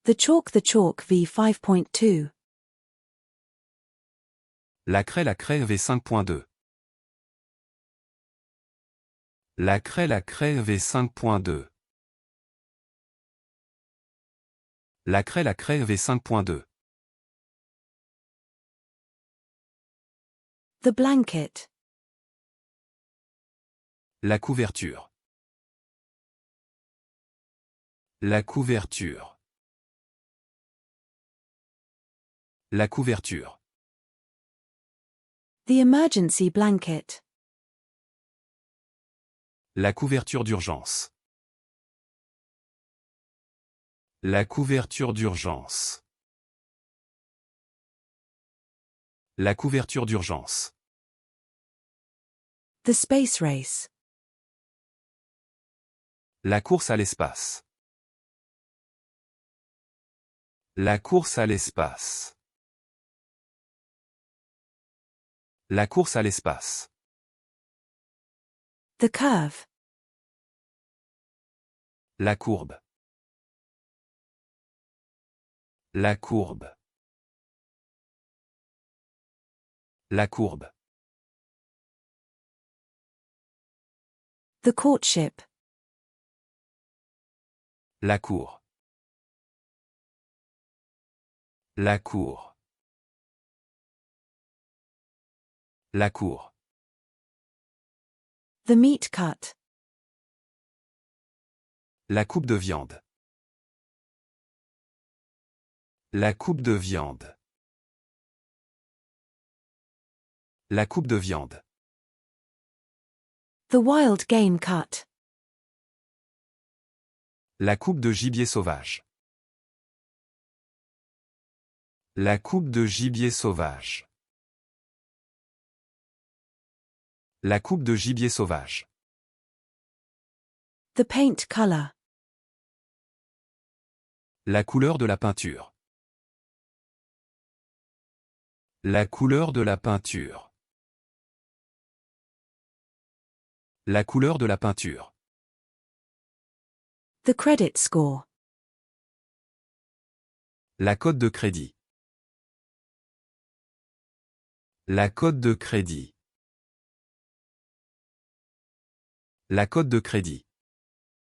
The Chalk v5.2. La craie v5.2. La craie v5.2. La craie v5.2. The Blanket. La couverture. La couverture. La couverture. The Emergency Blanket. La couverture d'urgence. La couverture d'urgence. La couverture d'urgence. The Space Race. La course à l'espace. La course à l'espace. La course à l'espace. The Curve. La courbe. La courbe. La courbe. The Courtship. La cour. La cour. La cour. The Meat Cut. La coupe de viande. La coupe de viande. La coupe de viande. The Wild Game Cut. La coupe de gibier sauvage. La coupe de gibier sauvage. La coupe de gibier sauvage. The Paint Color. La couleur de la peinture. La couleur de la peinture. La couleur de la peinture. The Credit Score. La cote de crédit. La cote de crédit. La cote de crédit.